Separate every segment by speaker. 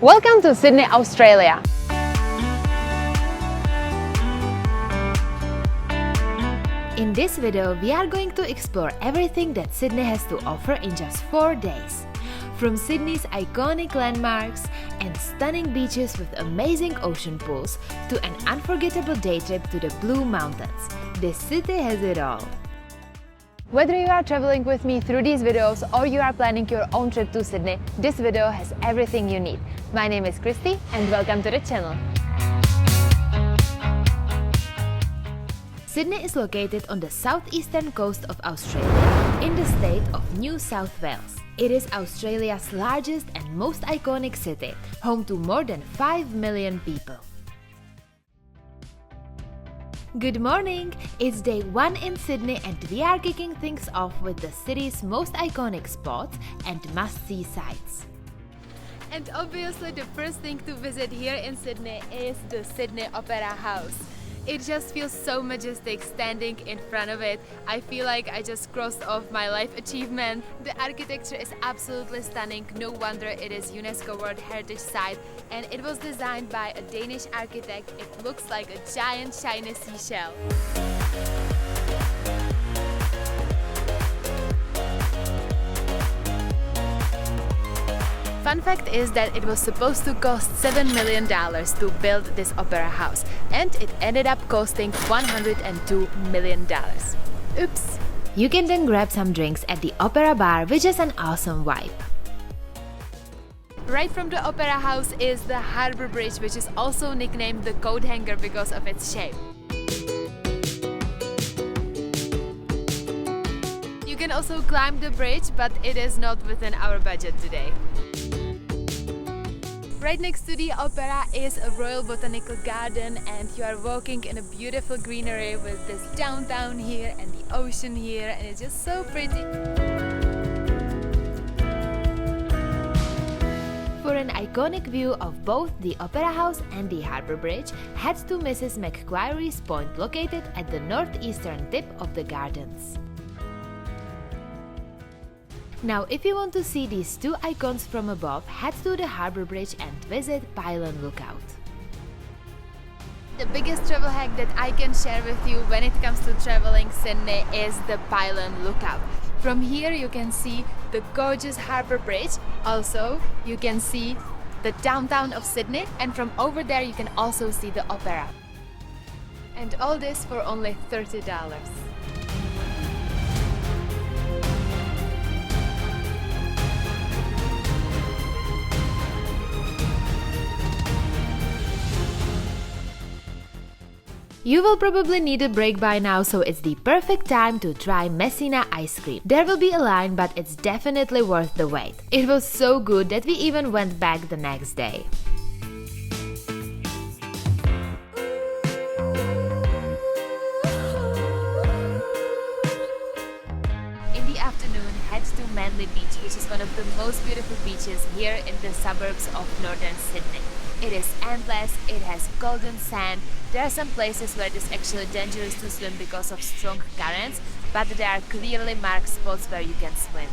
Speaker 1: Welcome to Sydney, Australia.
Speaker 2: In this video, we are going to explore everything that Sydney has to offer in just 4 days. From Sydney's iconic landmarks and stunning beaches with amazing ocean pools to an unforgettable day trip to the Blue Mountains, this city has it all.
Speaker 1: Whether you are traveling with me through these videos or you are planning your own trip to Sydney, this video has everything you need. My name is Christy and welcome to the channel.
Speaker 2: Sydney is located on the southeastern coast of Australia, in the state of New South Wales. It is Australia's largest and most iconic city, home to more than 5 million people. Good morning! It's day 1 in Sydney and we are kicking things off with the city's most iconic spots and must-see sites.
Speaker 1: And obviously the first thing to visit here in Sydney is the Sydney Opera House. It just feels so majestic standing in front of it. I feel like I just crossed off my life achievement. The architecture is absolutely stunning, no wonder it is UNESCO World Heritage Site, and it was designed by a Danish architect. It looks like a giant shiny seashell. Fun fact is that it was supposed to cost $7 million to build this opera house, and it ended up costing $102 million. Oops!
Speaker 2: You can then grab some drinks at the Opera Bar, which is an awesome vibe.
Speaker 1: Right from the opera house is the Harbour Bridge, which is also nicknamed the coat hanger because of its shape. You can also climb the bridge, but it is not within our budget today. Right next to the opera is a Royal Botanical Garden, and you are walking in a beautiful greenery with this downtown here and the ocean here, and it's just so pretty.
Speaker 2: For an iconic view of both the Opera House and the Harbour Bridge, head to Mrs. Macquarie's Point, located at the northeastern tip of the gardens. Now, if you want to see these two icons from above, head to the Harbour Bridge and visit Pylon Lookout.
Speaker 1: The biggest travel hack that I can share with you when it comes to traveling Sydney is the Pylon Lookout. From here you can see the gorgeous Harbour Bridge, also you can see the downtown of Sydney, and from over there you can also see the opera. And all this for only $30.
Speaker 2: You will probably need a break by now, so it's the perfect time to try Messina ice cream. There will be a line, but it's definitely worth the wait. It was so good that we even went back the next day.
Speaker 1: In the afternoon, head to Manly Beach, which is one of the most beautiful beaches here in the suburbs of northern Sydney. It is endless, it has golden sand. There are some places where it is actually dangerous to swim because of strong currents, but there are clearly marked spots where you can swim.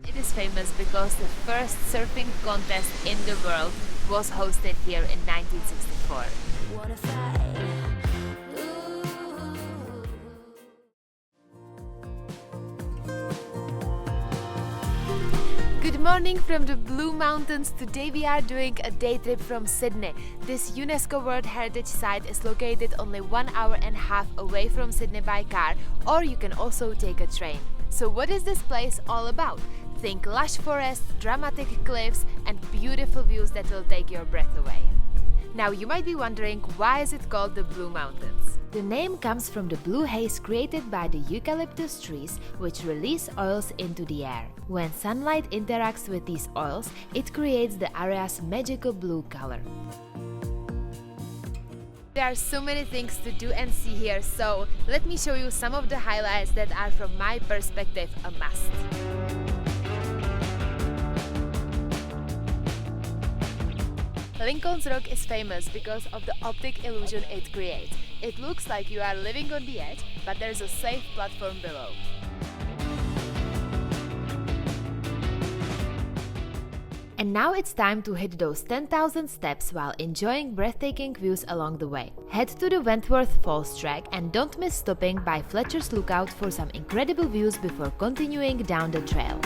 Speaker 1: It is famous because the first surfing contest in the world was hosted here in 1964. Good morning from the Blue Mountains. Today we are doing a day trip from Sydney. This UNESCO World Heritage Site is located only 1.5 hours away from Sydney by car, or you can also take a train. So what is this place all about? Think lush forests, dramatic cliffs and beautiful views that will take your breath away. Now you might be wondering, why is it called the Blue Mountains?
Speaker 2: The name comes from the blue haze created by the eucalyptus trees, which release oils into the air. When sunlight interacts with these oils, it creates the area's magical blue color.
Speaker 1: There are so many things to do and see here, so let me show you some of the highlights that are from my perspective a must. Lincoln's Rock is famous because of the optic illusion it creates. It looks like you are living on the edge, but there's a safe platform below.
Speaker 2: And now it's time to hit those 10,000 steps while enjoying breathtaking views along the way. Head to the Wentworth Falls track and don't miss stopping by Fletcher's Lookout for some incredible views before continuing down the trail.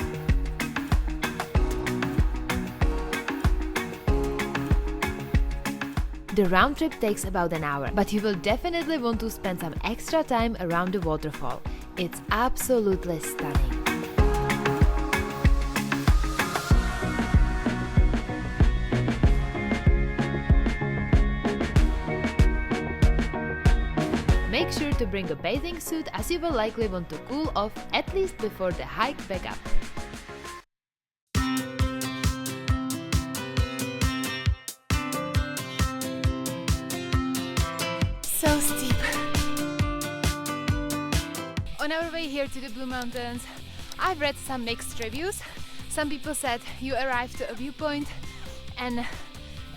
Speaker 2: The round trip takes about an hour, but you will definitely want to spend some extra time around the waterfall. It's absolutely stunning. Make sure to bring a bathing suit as you will likely want to cool off at least before the hike back up.
Speaker 1: So steep. On our way here to the Blue Mountains, I've read some mixed reviews. Some people said you arrive to a viewpoint and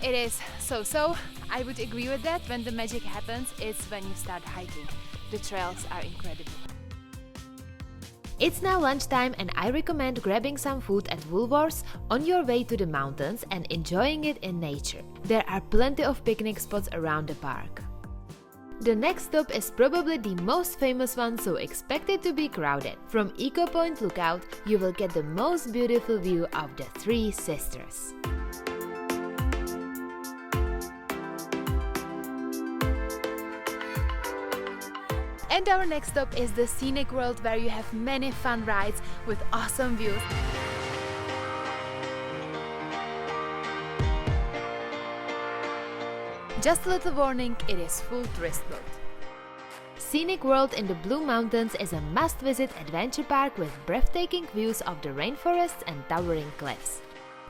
Speaker 1: it is so-so. I would agree with that. When the magic happens, it's when you start hiking. The trails are incredible.
Speaker 2: It's now lunchtime and I recommend grabbing some food at Woolworths on your way to the mountains and enjoying it in nature. There are plenty of picnic spots around the park. The next stop is probably the most famous one, so expect it to be crowded. From Eco Point Lookout, you will get the most beautiful view of the Three Sisters.
Speaker 1: And our next stop is the Scenic World, where you have many fun rides with awesome views. Just a little warning, it is full tourist mode.
Speaker 2: Scenic World in the Blue Mountains is a must-visit adventure park with breathtaking views of the rainforests and towering cliffs.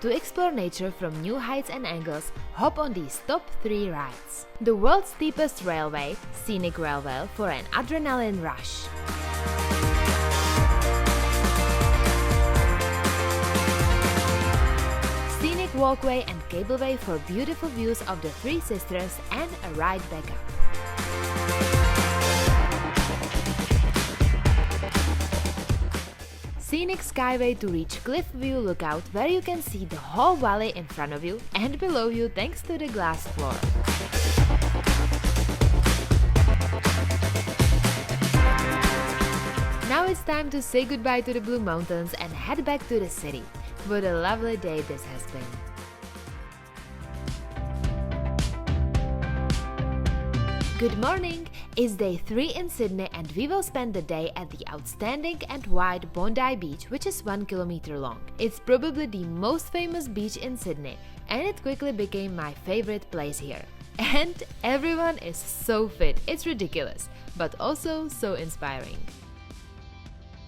Speaker 2: To explore nature from new heights and angles, hop on these top 3 rides. The world's steepest railway, Scenic Railway, for an adrenaline rush. Scenic Walkway and Cableway for beautiful views of the Three Sisters and a ride back up. Scenic Skyway to reach Cliff View Lookout, where you can see the whole valley in front of you and below you thanks to the glass floor. Now it's time to say goodbye to the Blue Mountains and head back to the city. What a lovely day this has been. Good morning! It's day 3 in Sydney and we will spend the day at the outstanding and wide Bondi Beach, which is 1 kilometer long. It's probably the most famous beach in Sydney and it quickly became my favorite place here. And everyone is so fit, it's ridiculous, but also so inspiring.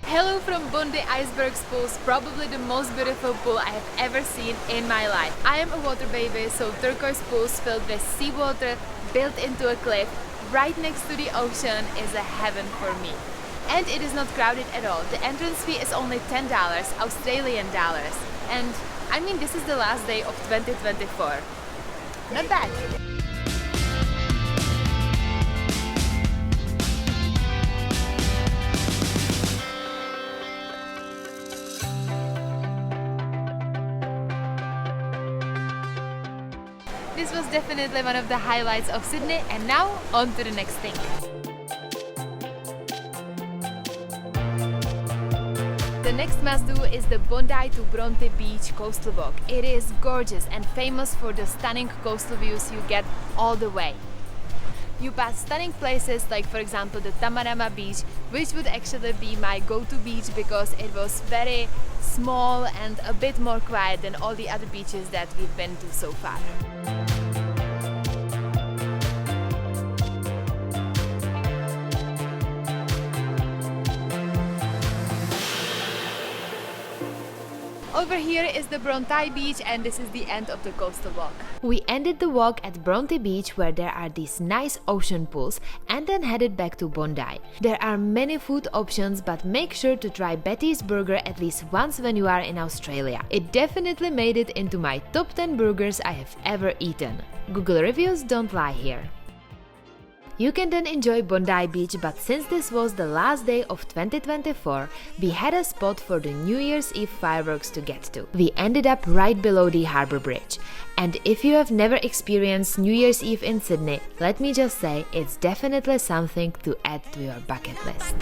Speaker 1: Hello from Bondi Icebergs Pools, probably the most beautiful pool I have ever seen in my life. I am a water baby, so turquoise pools filled with seawater built into a cliff right next to the ocean is a heaven for me. And it is not crowded at all. The entrance fee is only $10 Australian dollars. And I mean, this is the last day of 2024. Not bad. This was definitely one of the highlights of Sydney, and now on to the next thing. The next must-do is the Bondi to Bondi Beach coastal walk. It is gorgeous and famous for the stunning coastal views you get all the way. You pass stunning places like, for example, the Tamarama beach, which would actually be my go-to beach because it was very small and a bit more quiet than all the other beaches that we've been to so far. Over here is the Bondi Beach and this is the end of the coastal walk.
Speaker 2: We ended the walk at Bondi Beach where there are these nice ocean pools and then headed back to Bondi. There are many food options, but make sure to try Betty's Burger at least once when you are in Australia. It definitely made it into my top 10 burgers I have ever eaten. Google reviews don't lie here. You can then enjoy Bondi Beach, but since this was the last day of 2024, we had a spot for the New Year's Eve fireworks to get to. We ended up right below the Harbour Bridge. And if you have never experienced New Year's Eve in Sydney, let me just say it's definitely something to add to your bucket list.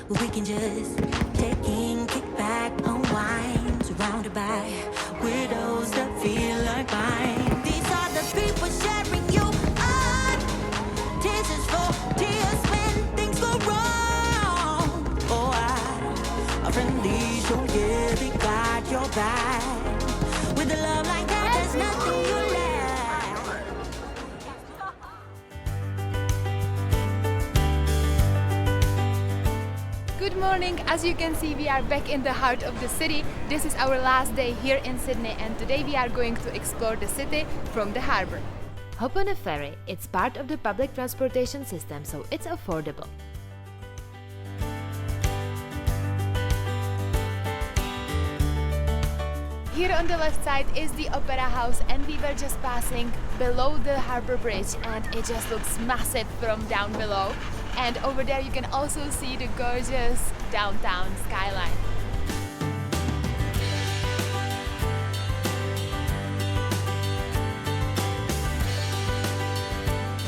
Speaker 3: We can just kick back, unwind, surrounded by widows that feel like mine. These are the people sharing you up. Tears is for tears when things go wrong. Oh, a friendly show, yeah, they got your back. With a love like that, there's nothing you lack.
Speaker 1: Good morning. As you can see, we are back in the heart of the city. This is our last day here in Sydney, and today we are going to explore the city from the harbour.
Speaker 2: Hop on a ferry. It's part of the public transportation system, so it's affordable.
Speaker 1: Here on the left side is the Opera House, and we were just passing below the Harbour Bridge, and it just looks massive from down below. And over there you can also see the gorgeous downtown skyline.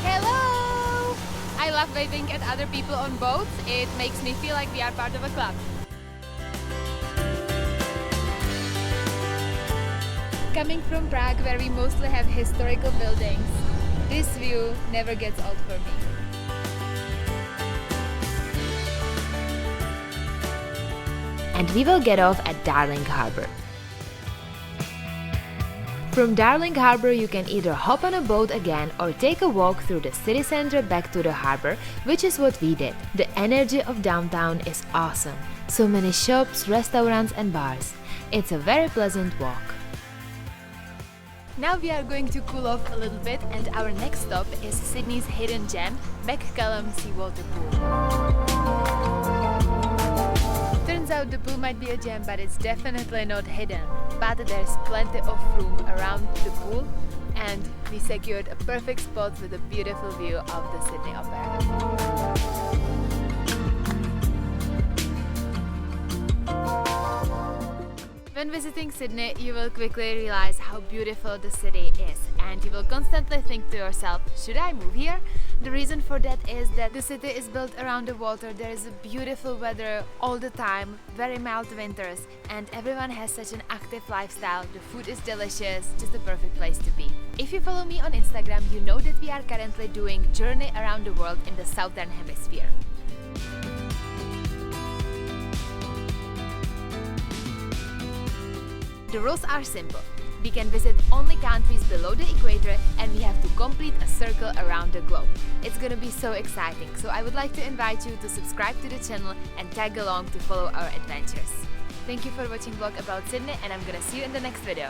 Speaker 1: Hello! I love waving at other people on boats. It makes me feel like we are part of a club. Coming from Prague, where we mostly have historical buildings, this view never gets old for me.
Speaker 2: And we will get off at Darling Harbour. From Darling Harbour you can either hop on a boat again or take a walk through the city centre back to the harbour, which is what we did. The energy of downtown is awesome. So many shops, restaurants and bars. It's a very pleasant walk.
Speaker 1: Now we are going to cool off a little bit, and our next stop is Sydney's hidden gem, Beckcallum Seawater Pool. Turns out the pool might be a gem, but it's definitely not hidden. But there's plenty of room around the pool, and we secured a perfect spot with a beautiful view of the Sydney Opera. When visiting Sydney, you will quickly realize how beautiful the city is, and you will constantly think to yourself, should I move here? The reason for that is that the city is built around the water, there is a beautiful weather all the time, very mild winters, and everyone has such an active lifestyle, the food is delicious, just a perfect place to be. If you follow me on Instagram, you know that we are currently doing Journey Around the World in the Southern Hemisphere. The rules are simple. We can visit only countries below the equator, and we have to complete a circle around the globe. It's gonna be so exciting, so I would like to invite you to subscribe to the channel and tag along to follow our adventures. Thank you for watching vlog about Sydney, and I'm gonna see you in the next video.